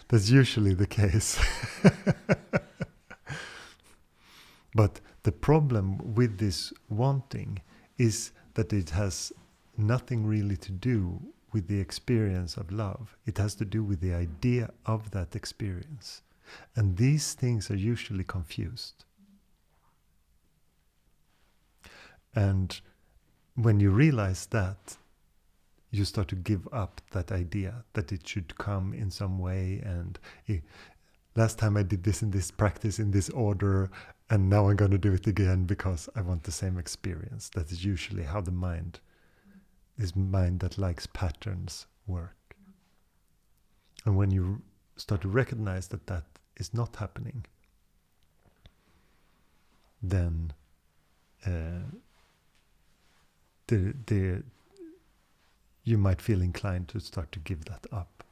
That's usually the case. But the problem with this wanting is that it has nothing really to do with the experience of love. It has to do with the idea of that experience. And these things are usually confused. And when you realize that, you start to give up that idea that it should come in some way. And last time I did this in this practice in this order, and now I'm going to do it again because I want the same experience. That is usually how the mind, this mind that likes patterns, work. And when you start to recognize that that is not happening, then you might feel inclined to start to give that up.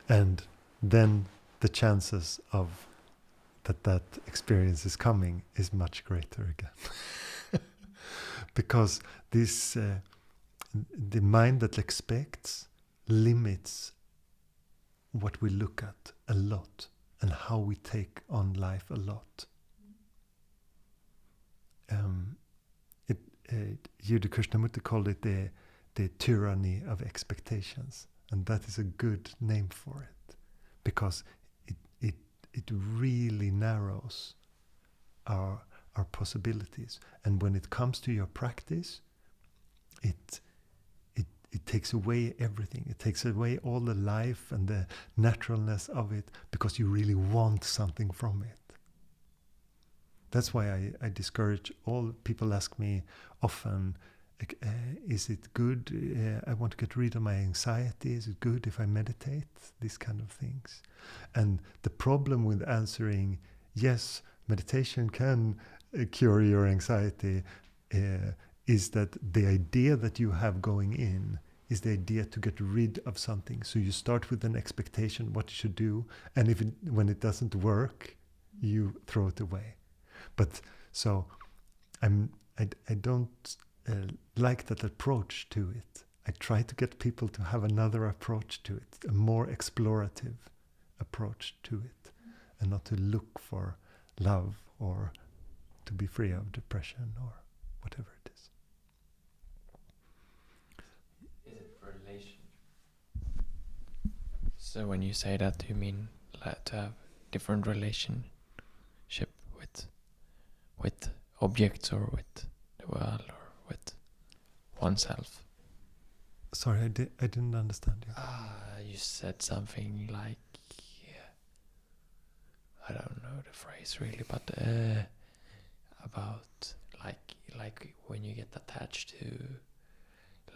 And then the chances of that experience is coming is much greater again. Because this the mind that expects limits what we look at a lot and how we take on life a lot. Judy Krishnamurti called it the tyranny of expectations, and that is a good name for it, because it really narrows our possibilities. And when it comes to your practice, it takes away everything. It takes away all the life and the naturalness of it, because you really want something from it. That's why I discourage all people. Ask me often, is it good? I want to get rid of my anxiety. Is it good if I meditate? These kind of things. And the problem with answering, yes, meditation can cure your anxiety, is that the idea that you have going in is the idea to get rid of something. So you start with an expectation what you should do, and when it doesn't work, you throw it away. But so I don't like that approach to it. I try to get people to have another approach to it, a more explorative approach to it, and not to look for love or to be free of depression or whatever it is. Is it relation? So when you say that, do you mean to have different relationship with objects, or with the world, or with oneself? Sorry, I didn't understand you. You said something like, I don't know the phrase really, but about like when you get attached to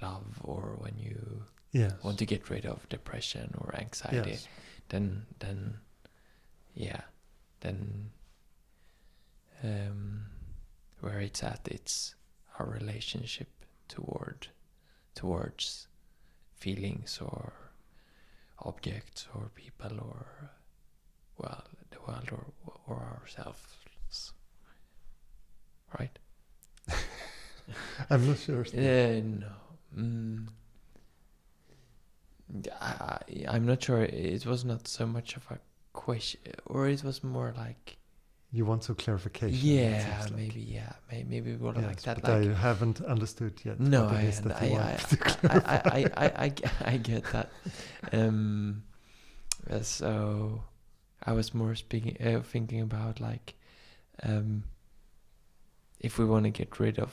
love, or when you want to get rid of depression or anxiety, then where it's at, it's our relationship towards feelings or objects or people or the world or ourselves, right? I'm not sure. No. I'm not sure. It was not so much of a question, or it was more like, you want some clarification. Yeah, maybe. Maybe more like that. But I haven't understood yet. No, what it is that you want to clarify. I get that. So I was more thinking about like, if we want to get rid of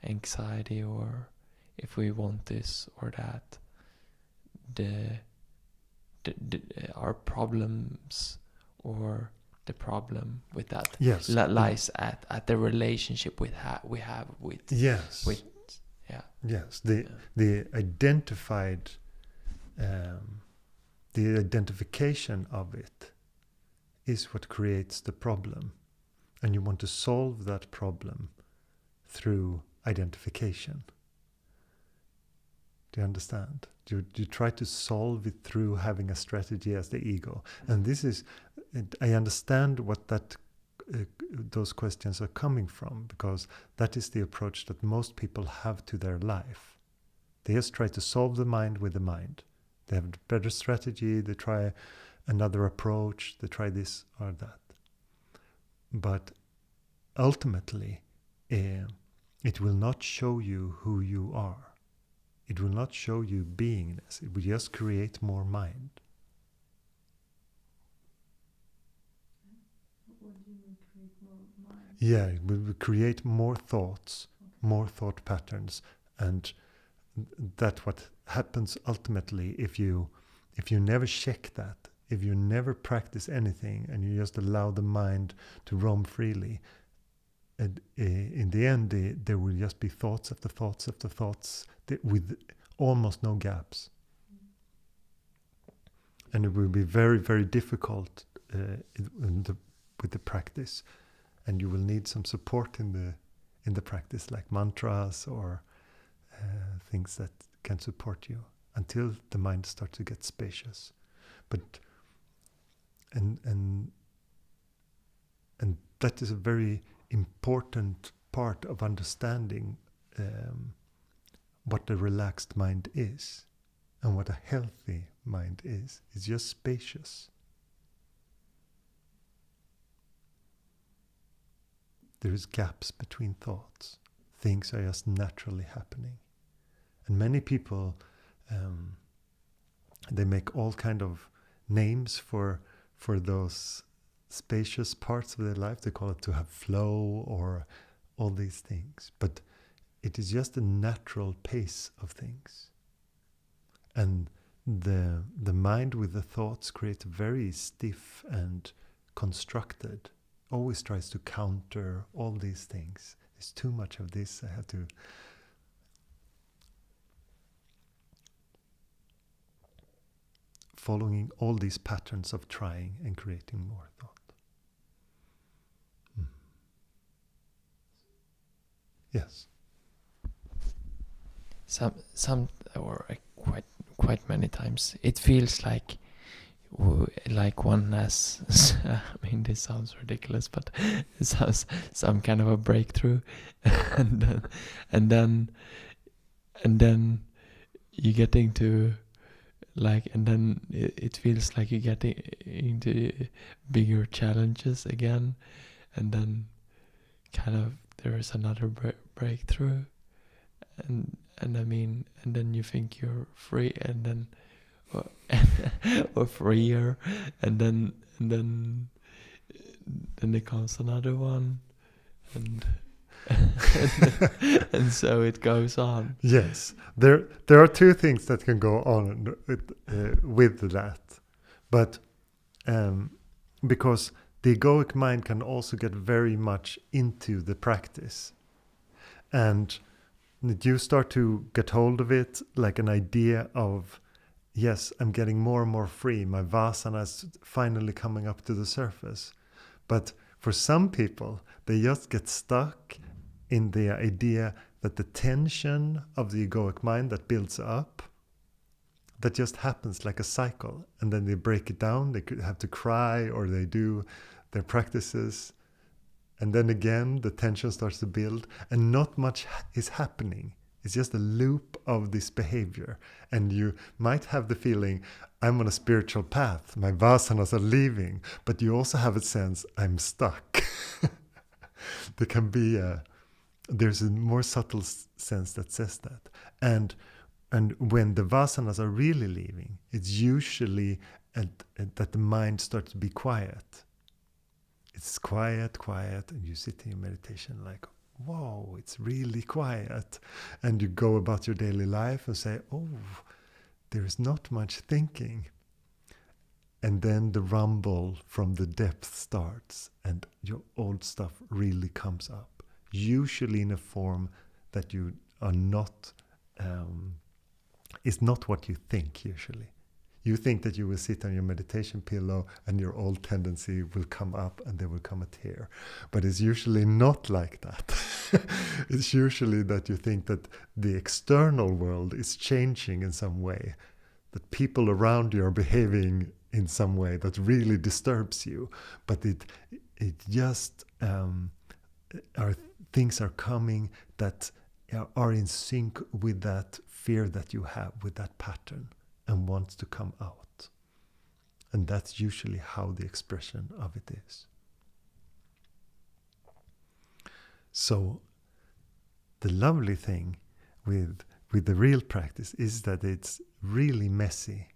anxiety, or if we want this or that, our problems, or the problem with that lies at the relationship we have with the identified the identification of it is what creates the problem, and you want to solve that problem through identification. Do you understand? You try to solve it through having a strategy as the ego. And this is, I understand what those questions are coming from, because that is the approach that most people have to their life. They just try to solve the mind with the mind. They have a better strategy, they try another approach, they try this or that. But ultimately, it will not show you who you are. It will not show you beingness. It will just create more mind. What do you mean create more mind? Yeah, it will create more thoughts, more thought patterns, and that's what happens ultimately if you never check that, if you never practice anything and you just allow the mind to roam freely. And in the end, there will just be thoughts after thoughts after thoughts with almost no gaps. And it will be very, very difficult with the practice. And you will need some support in the practice, like mantras or things that can support you until the mind starts to get spacious. But and that is a very important part of understanding what a relaxed mind is and what a healthy mind is. It's just spacious. There is gaps between thoughts. Things are just naturally happening. And many people, they make all kind of names for those spacious parts of their life. They call it to have flow or all these things. But it is just a natural pace of things. And the mind with the thoughts creates very stiff and constructed, always tries to counter all these things. There's too much of this, I have to... Following all these patterns of trying and creating more thought. Yes. Some or quite many times it feels like one has I mean, this sounds ridiculous, but it sounds some kind of a breakthrough, and then you get into and then it feels like you get into bigger challenges again, and then kind of there is another breakthrough, and I mean, and then you think you're free, and then or freer, and then there comes another one, and and so it goes on. Yes, there are two things that can go on with that, but because the egoic mind can also get very much into the practice, and you start to get hold of it like an idea of, yes, I'm getting more and more free. My vasana is finally coming up to the surface. But for some people, they just get stuck in the idea that the tension of the egoic mind that builds up, that just happens like a cycle. And then they break it down. They could have to cry, or they do their practices. And then again, the tension starts to build, and not much is happening. It's just a loop of this behavior. And you might have the feeling, I'm on a spiritual path, my vasanas are leaving, but you also have a sense, I'm stuck. There can be there's a more subtle sense that says that. And when the vasanas are really leaving, it's usually that the mind starts to be quiet. It's quiet, and you sit in your meditation like, whoa, it's really quiet. And you go about your daily life and say, oh, there is not much thinking. And then the rumble from the depth starts, and your old stuff really comes up. Usually in a form that you are not, is not what you think usually. You think that you will sit on your meditation pillow and your old tendency will come up and there will come a tear. But it's usually not like that. It's usually that you think that the external world is changing in some way, that people around you are behaving in some way that really disturbs you. But it just things are coming that are in sync with that fear that you have, with that pattern, and wants to come out. And that's usually how the expression of it is. So the lovely thing with the real practice is that it's really messy.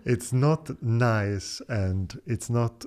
It's not nice, and it's not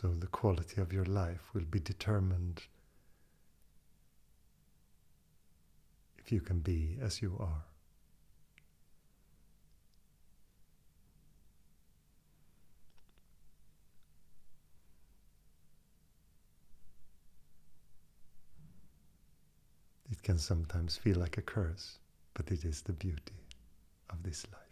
So the quality of your life will be determined if you can be as you are. It can sometimes feel like a curse, but it is the beauty of this life.